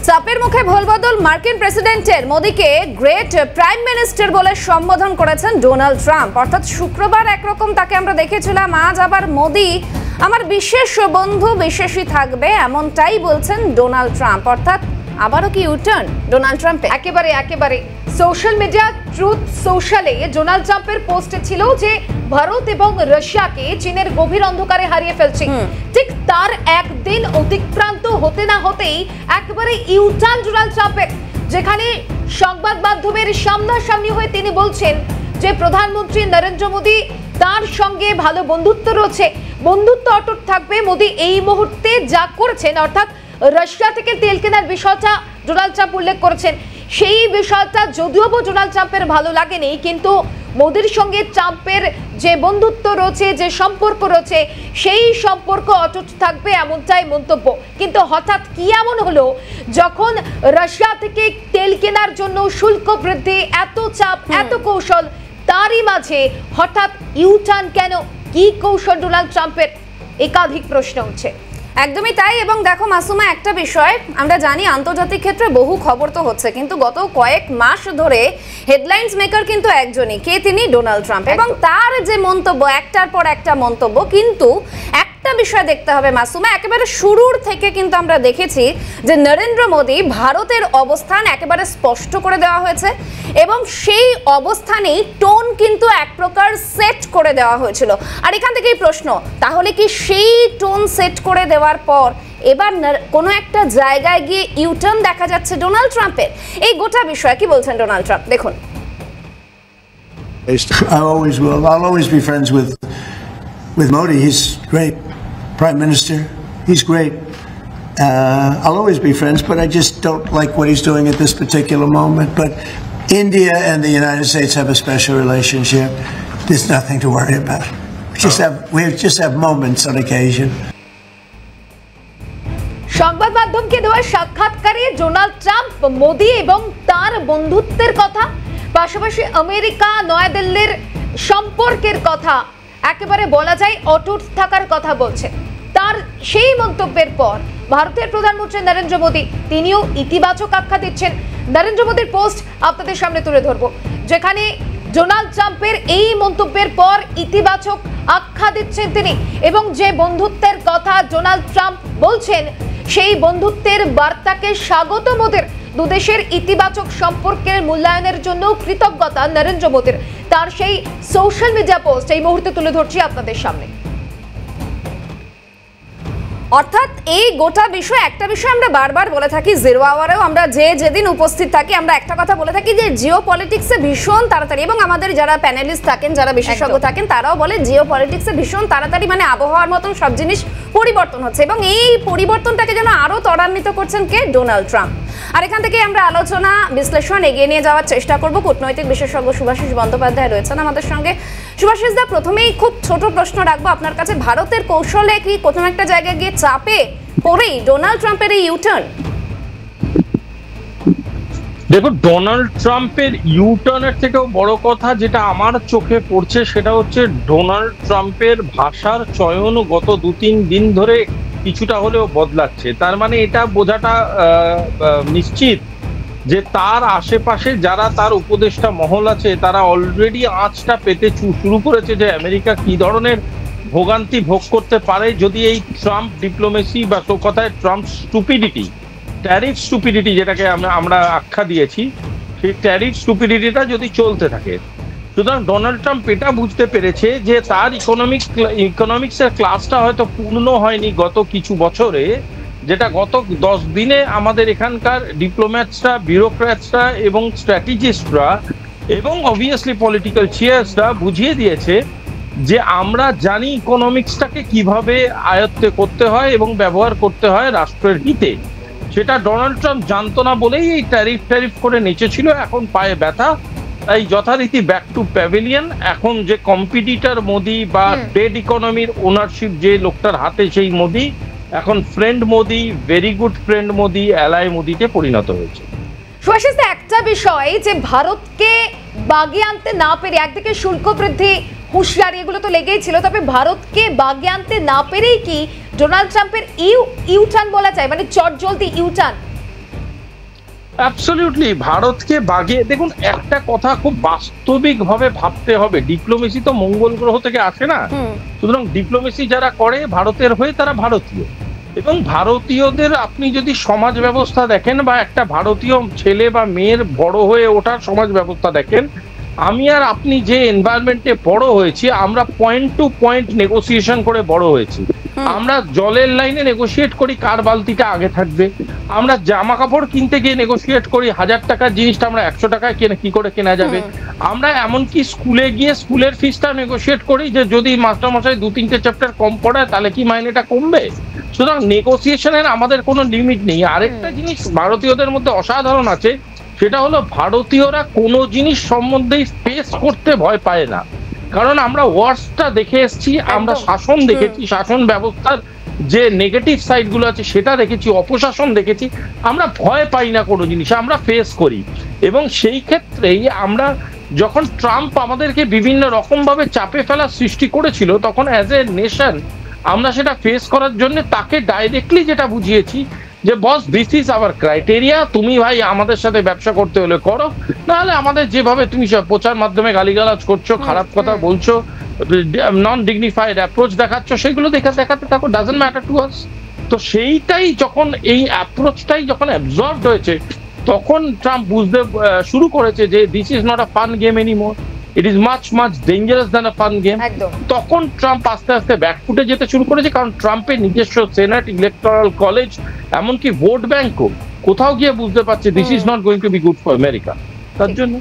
চাপের মুখে ভোলবদল মার্কিন প্রেসিডেন্টের মোদিকে গ্রেট প্রাইম মিনিস্টার বলে সম্বোধন করেছেন ডোনাল্ড ট্রাম্প। অর্থাৎ শুক্রবার একরকম তাকে আমরা দেখেছিলাম, আজ আবার মোদি আমার বিশেষ বন্ধু, বিশেষই থাকবে এমনটাই বলছেন ডোনাল্ড ট্রাম্প। অর্থাৎ আবারও কি ইউটার্ন ডোনাল্ড ট্রাম্পে? একেবারে সোশ্যাল মিডিয়া ট্রুথ সোশ্যালে ডোনাল্ড ট্রাম্পের পোস্টে ছিল যে ভারত এবং রাশিয়াকে চীনের গভীর অন্ধকারে হারিয়ে ফেলছে। ঠিক তার একদিন অতিক্রান্ত হতে না হতেই একেবারে ইউটার্ন ডোনাল্ড ট্রাম্পের, যেখানে সংবাদ মাধ্যমের সামনাসামনি হয়ে তিনি বলছেন যে প্রধানমন্ত্রী নরেন্দ্র মোদী তার সঙ্গে ভালো বন্ধুত্ব রয়েছে, বন্ধুত্ব অটুট থাকবে। মোদী এই মুহূর্তে যা করেছেন, অর্থাৎ রাশিয়া থেকে তেল কেনার বিষয়টা ডোনাল্ড ট্রাম্প উল্লেখ করেছেন, সেই বিষয়টা যদিও ডোনাল্ড ট্রাম্পের ভালো লাগেনি, কিন্তু মোদির সঙ্গে ট্রাম্পের যে বন্ধুত্ব রয়েছে, যে সম্পর্ক রয়েছে, সেই সম্পর্ক অটুট থাকবে এমনটাই মন্তব্য। কিন্তু হঠাৎ কি এমন হলো যখন রাশিয়া থেকে তেল কেনার জন্য শুল্ক বৃদ্ধি, এত চাপ, এত কৌশল, তারই মাঝে হঠাৎ ইউটার্ন কেন? কি কৌশল ডোনাল্ড ট্রাম্পের? একাধিক প্রশ্ন উঠছে। একদমই তাই। এবং দেখো মাসুমা, একটা বিষয় আমরা জানি, আন্তর্জাতিক ক্ষেত্রে বহু খবর তো হচ্ছে, কিন্তু গত কয়েক মাস ধরে হেডলাইন্স মেকার কিন্তু একজনই, কে তিনি? Donald Trump. এবং তার যে মন্তব্য, একটার পর একটা মন্তব্য, কিন্তু একটা বিষয় দেখতে হবে মাসুমা, একেবারে শুরুর থেকে কিন্তু আমরা দেখেছি যে নরেন্দ্র মোদী ভারতের অবস্থান একেবারে স্পষ্ট করে দেওয়া হয়েছে, এবং সেই অবস্থানেই টোন কিন্তু এক প্রকার সেট করে দেওয়া হয়েছিল। আর এখান থেকেই প্রশ্ন, তাহলে কি সেই টোন সেট করে দেওয়ার পর এবার কোনো একটা জায়গায় গিয়ে ইউটার্ন দেখা যাচ্ছে ডোনাল্ড ট্রাম্পের? এই গোটা বিষয়ে কি বলছেন ডোনাল্ড ট্রাম্প, দেখুন। I always will. I'll always be friends with Modi. He's great prime minister. He's great. I'll always be friends, but I just don't like what he's doing at this particular moment. But India and the United States have a special relationship. There's nothing to worry about. We just have moments on occasion. সংবাদ মাধ্যমকে দেওয়া সাক্ষাৎকারে Donald Trump Modi এবং তার বন্ধুত্বের কথা, পাশাপাশি America নয়াদিল্লির সম্পর্কের কথা, একেবারে বলা যায় অটুট থাকার কথা বলছেন। তার সেই মন্তব্যের পর ভারতের প্রধানমন্ত্রী নরেন্দ্র মোদী তিনিও ইতিবাচক আখ্যা দিচ্ছেন। নরেন্দ্র মোদীর পোস্ট আপনাদের সামনে তুলে ধরবো, যেখানে ডোনাল্ড ট্রাম্পের এই মন্তব্যের পর ইতিবাচক আখ্যা দিচ্ছেন তিনি, এবং যে বন্ধুত্বের কথা ডোনাল্ড ট্রাম্প বলছেন, সেই বন্ধুত্বের বার্তাকে স্বাগত মোদীর। দুদেশের ইতিবাচক সম্পর্কের মূল্যায়নের জন্য কৃতজ্ঞতা নরেন্দ্র মোদীর। তার সেই সোশ্যাল মিডিয়া পোস্ট এই মুহূর্তে তুলে ধরছি আপনাদের সামনে। অর্থাৎ এই গোটা বিষয়, একটা বিষয় আমরা বারবার বলে থাকি, জিরো আওয়ারেও আমরা যেদিন উপস্থিত থাকি আমরা একটা কথা বলে থাকি যে জিও পলিটিক্সে ভীষণ তাড়াতাড়ি, এবং আমাদের যারা প্যানেলিস্ট থাকেন, যারা বিশেষজ্ঞ থাকেন, তারাও বলে জিও পলিটিক্সে ভীষণ তাড়াতাড়ি, মানে আবহাওয়ার মতন সব জিনিস পরিবর্তন হচ্ছে, এবং এই পরিবর্তনটাকে যেন আরো ত্বরান্বিত করছেন কে? Donald Trump. আর এখান থেকে আমরা আলোচনা বিশ্লেষণ এগিয়ে নিয়ে যাওয়ার চেষ্টা করব। কূটনৈতিক বিশেষজ্ঞ শুভাশিস বন্দ্যোপাধ্যায় রয়েছেন আমাদের সঙ্গে। শুভাশিস দা, প্রথমেই খুব ছোট প্রশ্ন রাখবো আপনার কাছে, ভারতের কৌশলে কি কোন একটা জায়গায় গিয়ে চাপে পড়েই ডোনাল্ড ট্রাম্পের এই ইউটার্ন? দেখো, ডোনাল্ড ট্রাম্পের ইউটার্নের থেকেও বড় কথা যেটা আমার চোখে পড়ছে, সেটা হচ্ছে ডোনাল্ড ট্রাম্পের ভাষার চয়ন গত 2-3 দিন ধরে কিছুটা হলেও বদলাচ্ছে। তার মানে এটা বোঝাটা নিশ্চিত যে তার আশেপাশে যারা তার উপদেষ্টা মহল আছে, তারা অলরেডি আঁচটা পেতে শুরু করেছে যে আমেরিকা কি ধরনের ভোগান্তি ভোগ করতে পারে যদি এই ট্রাম্প ডিপ্লোমেসি বা তো কথায় ট্রাম্প স্টুপিডিটি, ট্যারিফ স্টুপিডিটি যেটাকে আমরা আখ্যা দিয়েছি, সেই ট্যারিফ স্টুপিডিটিটা যদি চলতে থাকে। সুতরাং ডোনাল্ড ট্রাম্প এটা বুঝতে পেরেছে যে তার ইকোনমিক্সের ক্লাসটা হয়তো পূর্ণ হয়নি গত কিছু বছরে, যেটা গত 10 দিনে আমাদের এখানকার ডিপ্লোম্যাটসরা, ব্যুরোক্র্যাটসরা এবং স্ট্র্যাটেজিস্টরা এবং অবভিয়াসলি পলিটিক্যাল চিয়ার্সরা বুঝিয়ে দিয়েছে যে আমরা জানি ইকোনমিক্সটাকে কিভাবে আয়ত্তে করতে হয় এবং ব্যবহার করতে হয় রাষ্ট্রের হিতে। সেটা ডোনাল্ড ট্রাম্প জানতো না বলেই এই ট্যারিফ করে নেচেছিল। এখন পায়ে ব্যথা, তাই যথারীতি ব্যাক টু প্যাভিলিয়ন। এখন যে কম্পিটিটর মোদি বা ডেড ইকোনমির ওনারশিপ যে লোকটার হাতে, সেই মোদি এখন friend Modi, very good friend Modi, ally মোদিতে পরিণত হয়েছে। সুভাষিস, একটা বিষয় যে ভারতকে বাগে আনতে না পেরে, একদিকে শুল্ক বৃদ্ধি, হুঁশিয়ারি, এগুলো তো লেগেই ছিল, তবে ভারতকে বাগে আনতে না পেরেই কি ডোনাল্ড ট্রাম্পের ইউটার্ন বলা যায়, মানে চটজলদি ইউটার্ন? অ্যাবসলিউটলি ভারতকে বাগে দেখুন, একটা কথা খুব বাস্তবিক ভাবে ভাবতে হবে, ডিপ্লোমেসি তো মঙ্গল গ্রহ থেকে আসে না। সুতরাং ডিপ্লোমেসি যারা করে ভারতের হয়ে তারা ভারতীয়, এবং ভারতীয়দের আপনি যদি সমাজ ব্যবস্থা দেখেন বা একটা ভারতীয় ছেলে বা মেয়ের বড় হয়ে ওঠার সমাজ ব্যবস্থা দেখেন, আমি আর আপনি যে এনভায়রনমেন্টে বড় হয়েছি, আমরা পয়েন্ট টু পয়েন্ট নেগোসিয়েশন করে বড় হয়েছি। আমরা জলের লাইনে নেগোসিয়েট করি কার বালতিটা আগে থাকবে, আমরা জামা কাপড় কিনতে গিয়ে নেগোসিয়েট করি 1000 টাকার জিনিসটা আমরা 100 টাকায় কি করে কেনা যাবে। আমরা এমনকি স্কুলে গিয়ে স্কুলের ফিসটা নেগোসিয়েট করি যে যদি মাস্টারমশাই 2-3টে চ্যাপ্টার কম পড়ায় তাহলে কি মাইনেটা কমবে। সুতরাং নেগোসিয়েশনের আমাদের কোনো লিমিট নেই। আরেকটা জিনিস ভারতীয়দের মধ্যে অসাধারণ আছে, সেটা হলো ভারতীয়রা কোনো জিনিস সম্বন্ধেই ফেস করতে ভয় পায় না। কারণ আমরা ওয়ার্সটা দেখে এসেছি, আমরা শাসন দেখেছি, শাসন ব্যবস্থার যে নেগেটিভ সাইড গুলো আছে সেটা দেখেছি, অপশাসন দেখেছি। আমরা ভয় পাই না কোনো জিনিস, আমরা ফেস করি। এবং সেই ক্ষেত্রেই আমরা যখন ট্রাম্প আমাদেরকে বিভিন্ন রকম ভাবে চাপে ফেলার সৃষ্টি করেছিল, তখন অ্যাজ এ নেশন আমরা সেটা ফেস করার জন্য তাকে ডাইরেক্টলি যেটা বুঝিয়েছি যে বস, দিস ইজ আওয়ার ক্রাইটেরিয়া, তুমি ভাই আমাদের সাথে ব্যবসা করতে হলে করো, নাহলে আমাদের যেভাবে তুমি প্রচার মাধ্যমে গালিগালাজ করছো, খারাপ কথা বলছো, নন ডিগনিফাইড অ্যাপ্রোচ দেখাচ্ছ, সেগুলো দেখাতে থাকো, ডাজন্ট ম্যাটার টু আস। তো সেইটাই যখন এই অ্যাপ্রোচটাই যখন অ্যাবজর্বড হয়েছে, তখন ট্রাম্প বুঝতে শুরু করেছে যে this is not a fun game anymore, it is much much dangerous than a fun game. তখন ট্রাম্প আস্তে আস্তে ব্যাকফুটে যেতে শুরু করেছে, কারণ ট্রাম্পের নিজস্ব সেনেট, ইলেকটরাল কলেজ, এমনকি ভোট ব্যাংকও কোথাও গিয়ে বুঝতে পারছে this is not going to be good for America. তার জন্য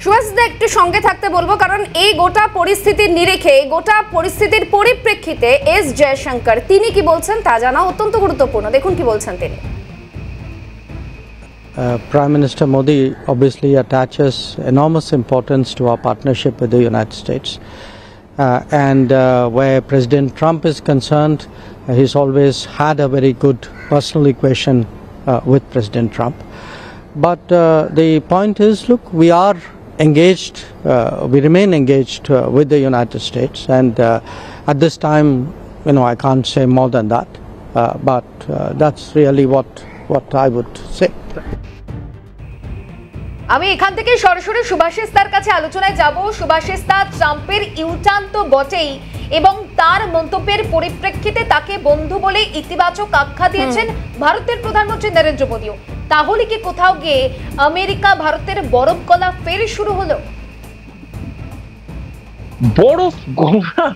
সুভাষদা একটু সঙ্গে থাকতে বলবো, কারণ এই গোটা পরিস্থিতির নিরিখে, গোটা পরিস্থিতির পরিপ্রেক্ষিতে এস জয়শঙ্কর তিনি কি বলছেন তা জানা অত্যন্ত গুরুত্বপূর্ণ। দেখুন কি বলছেন তিনি। Prime Minister Modi obviously attaches enormous importance to our partnership with the United States. Where President Trump is concerned, he's always had a very good personal equation with President Trump. But the point is, look, we are engaged, we remain engaged with the United States, and at this time, I can't say more than that, but that's really what I would say. আমি এখান থেকে সরাসরি সুভাষিস তার কাছে আলোচনায় যাব। সুভাষিস দা, ট্রাম্পের U turn তো বটেই, এবং তার মন্তব্যের পরিপ্রেক্ষিতে তাকে বন্ধু বলে ইতিবাচক আখ্যা দিয়েছেন ভারতের প্রধানমন্ত্রী নরেন্দ্র মোদীও। তাহলে কি কোথাও গিয়ে আমেরিকা ভারতের বরফ গলা ফের শুরু হলো? বরফ গলা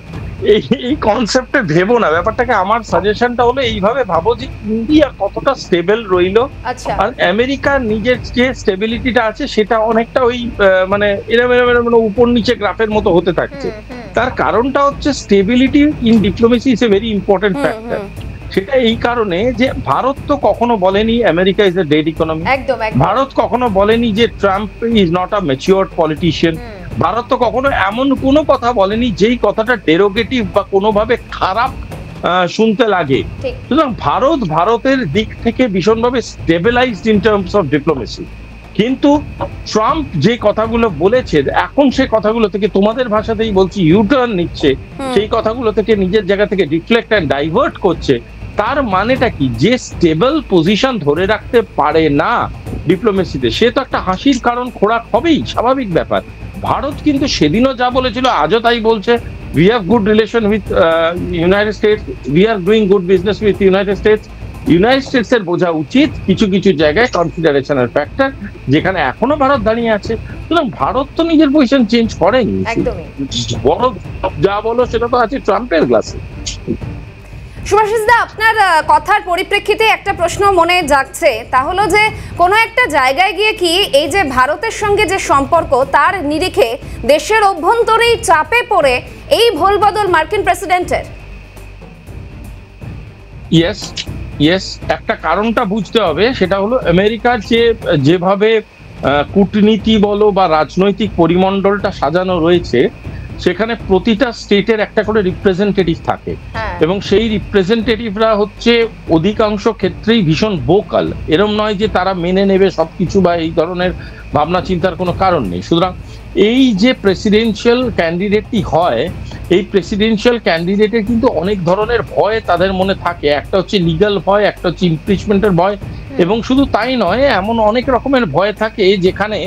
এই কনসেপ্টে ভেবো না ব্যাপারটাকে। আমার সাজেশনটা হলো এইভাবে ভাবো যে ইন্ডিয়া কতটা স্টেবল রইলো, আর আমেরিকার নিজের যে স্টেবিলিটিটা আছে সেটা অনেকটা ওই মানে এরকম উপর নিচে গ্রাফের মতো হতে থাকছে। তার কারণটা হচ্ছে stability in diplomacy is a very important factor. সেটা এই কারণে যে ভারত তো কখনো বলেনি America is a dead economy, Bharat কখনো বলেনি যে Trump is not a mature politician, Bharat তো কখনো এমন কোনো কথা বলেনি যেই কথাটা ডেরোগেটিভ বা কোনোভাবে খারাপ শুনতে লাগে। সুতরাং ভারতের দিক থেকে ভীষণভাবে stabilised in terms of diplomacy. কিন্তু ট্রাম্প যে কথাগুলো বলেছে এখন, সে কথাগুলো থেকে তোমাদের ভাষাতেই বলছি ইউটার্ন নিচ্ছে, সেই কথাগুলো থেকে নিজের জায়গা থেকে ডিফ্লেক্ট অ্যান্ড ডাইভার্ট করছে। তার মানেটা কি? যে স্টেবল পজিশন ধরে রাখতে পারে না ডিপ্লোমেসিতে, সে তো একটা হাসির কারণ খোরাক হবেই, স্বাভাবিক ব্যাপার। ভারত কিন্তু সেদিনও যা বলেছিল আজও তাই বলছে, we have good relation with United States, we are doing good business with United States. United states এর বোঝা উচিত কিছু কিছু জায়গায় কনসিডারেশনের ফ্যাক্টর যেখানে এখনো ভারত দাঁড়িয়ে আছে। সুতরাং ভারত তো নিজের পজিশন চেঞ্জ করেনি, বড় যা বলো সেটা তো আছে ট্রাম্পের গ্লাসে। সুভাষিস দা, আপনার কথার পরিপ্রেক্ষিতে একটা প্রশ্ন মনে জাগছে, তা হলো যে কোনো একটা জায়গায় গিয়ে কি এই যে ভারতের সঙ্গে যে সম্পর্ক, তার নিরিখে দেশের অভ্যন্তরেই চাপে পড়ে এই ভোলবদল মার্কিন প্রেসিডেন্টের? ইয়েস, একটা কারণটা বুঝতে হবে, সেটা হলো আমেরিকার যেভাবে কূটনীতি বলো বা রাজনৈতিক পরিমণ্ডলটা সাজানো রয়েছে, সেখানে প্রতিটা স্টেটের একটা করে রিপ্রেজেন্টেটিভ থাকে। এবং সেই রিপ্রেজেন্টেটিভরা হচ্ছে অধিকাংশ ক্ষেত্রেই ভীষণ ভোকাল। এরম নয় যে তারা মেনে নেবে সবকিছু বা এই ধরনের ভাবনা চিন্তার কোনো কারণ নেই। সুতরাং এই যে প্রেসিডেন্সিয়াল ক্যান্ডিডেটটি হয়, এই প্রেসিডেন্সিয়াল ক্যান্ডিডেটের কিন্তু অনেক ধরনের ভয় তাদের মনে থাকে। একটা হচ্ছে লিগ্যাল ভয়, একটা হচ্ছে ইমপিচমেন্টের ভয়, এবং শুধু তাই নয়, এমন অনেক রকমের ভয় থাকে যেখানে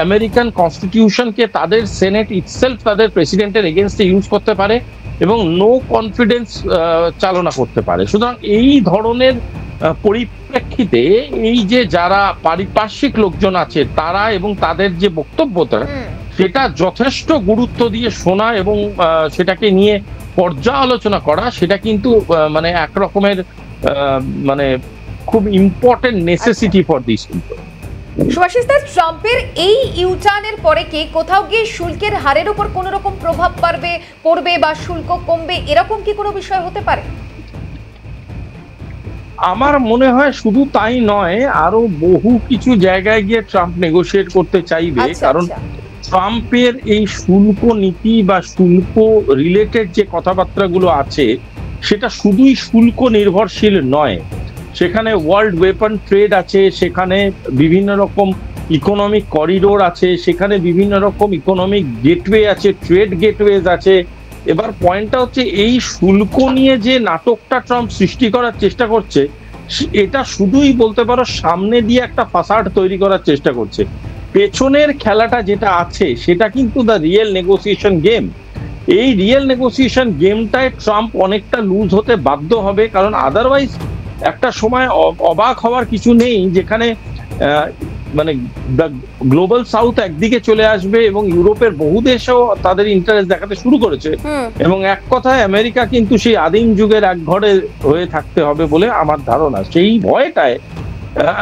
আমেরিকান কনস্টিটিউশনকে তাদের সেনেট ইটসেলফ তাদের প্রেসিডেন্টের এগেনস্টে ইউজ করতে পারে এবং নো কনফিডেন্স চালনা করতে পারে। সুতরাং এই ধরনের পরিপ্রেক্ষিতে এই যে যারা পারিপার্শ্বিক লোকজন আছে তারা এবং তাদের যে বক্তব্যটা, সেটা যথেষ্ট গুরুত্ব দিয়ে শোনা এবং সেটাকে নিয়ে পর্যালোচনা করা, সেটা কিন্তু মানে একরকমের মানে খুব important necessity for this people. Subhashis da, ট্রাম্পের এই ইউটার্নের পরে কি কোথাও গিয়ে শুল্কের হারের উপর কোনো রকম প্রভাব পড়বে বা শুল্ক কমবে, এরকম কি কোনো বিষয় হতে পারে? আমার মনে হয় শুধু তাই নয়, আরো বহু কিছু জায়গায় গিয়ে ট্রাম্প নেগোশিয়েট করতে চাইবে। কারণ ট্রাম্পের এই শুল্ক নীতি বা শুল্ক রিলেটেড যে কথাবার্তাগুলো আছে, সেটা শুধুই শুল্ক নির্ভরশীল নয়। সেখানে ওয়ার্ল্ড ওয়েপন ট্রেড আছে, সেখানে বিভিন্ন রকম ইকোনমিক করিডোর আছে, সেখানে বিভিন্ন রকম ইকোনমিক গেটওয়ে আছে, ট্রেড গেটওয়েজ আছে। এবার পয়েন্টটা হচ্ছে এই শুল্ক নিয়ে যে নাটকটা ট্রাম্প সৃষ্টি করার চেষ্টা করছে, এটা শুধুই বলতে পারো সামনে দিয়ে একটা ফাসাড তৈরি করার চেষ্টা করছে। পেছনের খেলাটা যেটা আছে সেটা কিন্তু দ্য রিয়েল নেগোসিয়েশন গেম। এই রিয়েল নেগোসিয়েশন গেমটায় ট্রাম্প অনেকটা লুজ হতে বাধ্য হবে, কারণ আদারওয়াইজ একটা সময় অবাক হওয়ার কিছু নেই যেখানে মানে গ্লোবাল সাউথ একদিকে চলে আসবে এবং ইউরোপের বহু দেশও তাদের ইন্টারেস্ট দেখাতে শুরু করেছে, এবং এক কথায় আমেরিকা কিন্তু সেই আদিম যুগের এক ঘরে হয়ে থাকতে হবে বলে আমার ধারণা। সেই ভয়টায়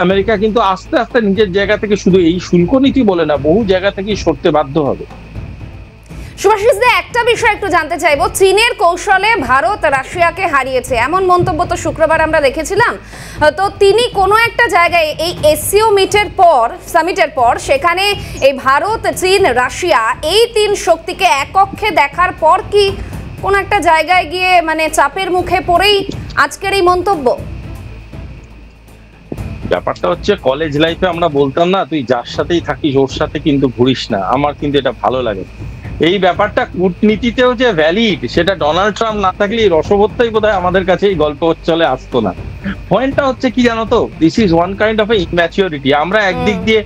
আমেরিকা কিন্তু আস্তে আস্তে নিজের জায়গা থেকে শুধু এই শুল্ক নীতি বলে না, বহু জায়গা থেকেই সরতে বাধ্য হবে। সুভাষিস দা, একটা বিষয় একটু জানতে চাইবো, চীনের কৌশলে ভারত রাশিয়াকে হারিয়েছে এমন মন্তব্য তো শুক্রবার আমরা দেখেছিলাম। তো তিনি কোনো একটা জায়গায় এই এসসিও সামিটের পর সেখানে এই ভারত, চীন, রাশিয়া এই তিন শক্তিকে এককক্ষে দেখার পর কি কোনো একটা জায়গায় গিয়ে মানে চাপের মুখে পড়েই আজকের এই মন্তব্য? ব্যাপারটা হচ্ছে কলেজ লাইফে আমরা বলতাম না, তুই যার সাথেই থাকিস ওর সাথে কিন্তু ঘুরিস না। আমার কিন্তু এটা ভালো লাগে। এই ব্যাপারটা কূটনীতিতেও যে ভ্যালিড, সেটা ডোনাল্ড ট্রাম্প না থাকলে এই রসবোধটাই বোধহয় আমাদের কাছে এই গল্প চলে আসতো না। পয়েন্টটা হচ্ছে কি জানো তো, this is one kind of immaturity. আমরা একদিক দিয়ে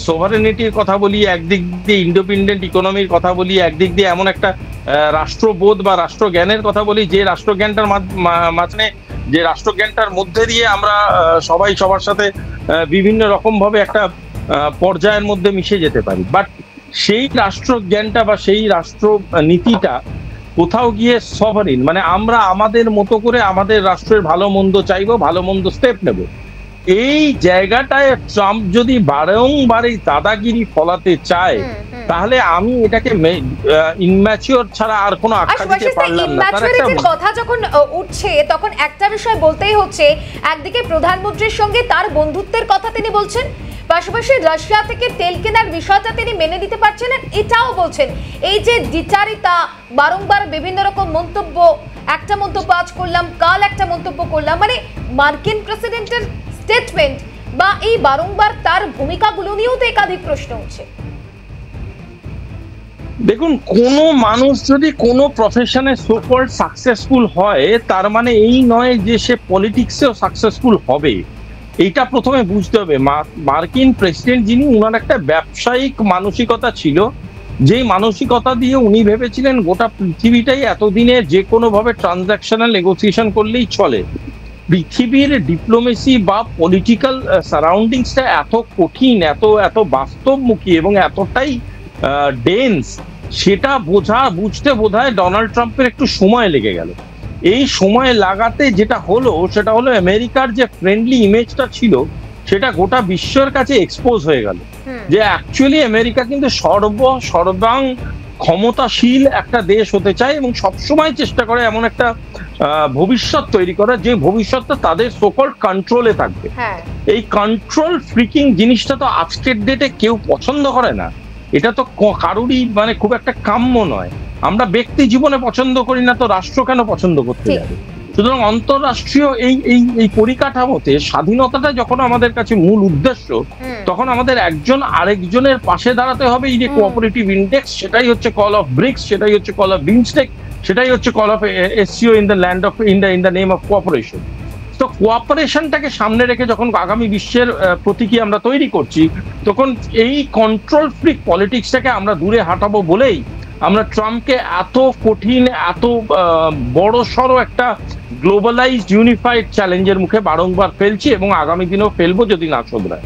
সোভারেনিটির কথা বলি, একদিক দিয়ে ইন্ডিপেন্ডেন্ট ইকোনমির কথা বলি, একদিক দিয়ে এমন একটা রাষ্ট্রবোধ বা রাষ্ট্রজ্ঞানের কথা বলি যে রাষ্ট্রজ্ঞানটার মাঝখানে, যে রাষ্ট্রজ্ঞানটার মধ্যে দিয়ে আমরা সবাই সবার সাথে বিভিন্ন রকম ভাবে একটা পর্যায়ের মধ্যে মিশে যেতে পারি। বাট সেই রাষ্ট্রজ্ঞানটা বা সেই রাষ্ট্র নীতিটা কোথাও গিয়ে সভারিন, মানে আমরা আমাদের মতো করে আমাদের রাষ্ট্রের ভালো মন্দ চাইবো, ভালো মন্দ স্টেপ নেব। এই জায়গাটায় ট্রাম্প যদি বারংবারই দাদাগিরি ফলাতে চায়, তাহলে আমি এটাকে ইনম্যাচিওর ছাড়া আর কোনো আখ্যা দিতে পারলাম না। ইনম্যাচুরিটির কথা যখন উঠছে তখন একটা বিষয় বলতেই হচ্ছে, একদিকে প্রধানমন্ত্রীর সঙ্গে তার বন্ধুত্বের কথা তিনি বলছেন, পাশাপাশি রাশিয়া থেকে তেল কেনার বিষয়টা তিনি মেনে নিতে পারছেন না, এটাও বলছেন। এই যে দ্বিচারিতা, বারংবার বিভিন্ন রকম মন্তব্য, একটা মন্তব্য আজ করলাম, কাল একটা মন্তব্য করলাম, মানে মার্কিন প্রেসিডেন্টের স্টেটমেন্ট বা এই বারংবার তার ভূমিকাগুলো নিয়েও তো একাধিক প্রশ্ন উঠছে। দেখুন, কোনো মানুষ যদি কোনো প্রফেশনে সো কল্ড সাকসেসফুল হয়, তার মানে এই নয় যে সে পলিটিক্সেও সাকসেসফুল হবে। এইটা প্রথমে বুঝতে হবে। মার্কিন প্রেসিডেন্ট যিনি, উনার একটা ব্যবসায়িক মানসিকতা ছিল, যেই মানসিকতা দিয়ে উনি ভেবেছিলেন গোটা পৃথিবীটাই এতদিনে যে কোনো ভাবে ট্রানজাকশনাল নেগোসিয়েশন করলেই চলে। পৃথিবীর ডিপ্লোমেসি বা পলিটিক্যাল সারাউন্ডিংসটা এত কঠিন, এত বাস্তবমুখী এবং এতটাই ডেন্স, সেটা বুঝতে বোধহয় ডোনাল্ড ট্রাম্পের একটু সময় লেগে গেল। এই সময় লাগাতে যেটা হলো সেটা হলো আমেরিকার যে ফ্রেন্ডলি ইমেজটা ছিল সেটা গোটা বিশ্বের কাছে এক্সপোজ হয়ে গেল, যে অ্যাকচুয়ালি আমেরিকা কিন্তু সর্বাং ক্ষমতাশীল একটা দেশ হতে চায় এবং সবসময় চেষ্টা করে এমন একটা ভবিষ্যৎ তৈরি করার, যে ভবিষ্যৎটা তাদের সোকল কন্ট্রোলে থাকবে। এই কন্ট্রোল ফ্রিকিং জিনিসটা তো আজকের ডেটে কেউ পছন্দ করে না, এটা তো কারুরই মানে খুব একটা কাম্য নয়। আমরা ব্যক্তি জীবনে পছন্দ করি না, তো রাষ্ট্র কেন পছন্দ করতে যাবে? সুতরাং অন্তররাষ্ট্রীয় এই পরিকাঠামোতে স্বাধীনতাটা যখন আমাদের কাছে মূল উদ্দেশ্য, তখন আমাদের একজন আরেকজনের পাশে দাঁড়াতে হবে। এই যে কোঅপারেটিভ ইন্ডেক্স, সেটাই হচ্ছে কল অফ ব্রিক্স, সেটাই হচ্ছে কল অফ বিমস্টেক, সেটাই হচ্ছে call of SCO in the land of in the name of cooperation. তো কোঅপারেশনটাকে সামনে রেখে যখন আগামী বিশ্বের প্রতীকী আমরা তৈরি করছি, তখন এই কন্ট্রোল ফ্রিক পলিটিক্সটাকে আমরা দূরে হাঁটাবো বলেই আমরা ট্রাম্পকে এত কঠিন, এত বড় সড়ো একটা গ্লোবালাইজড ইউনিফাইড চ্যালেঞ্জের মুখে বারংবার ফেলছি এবং আগামী দিনেও ফেলবো যদি না শোধরায়।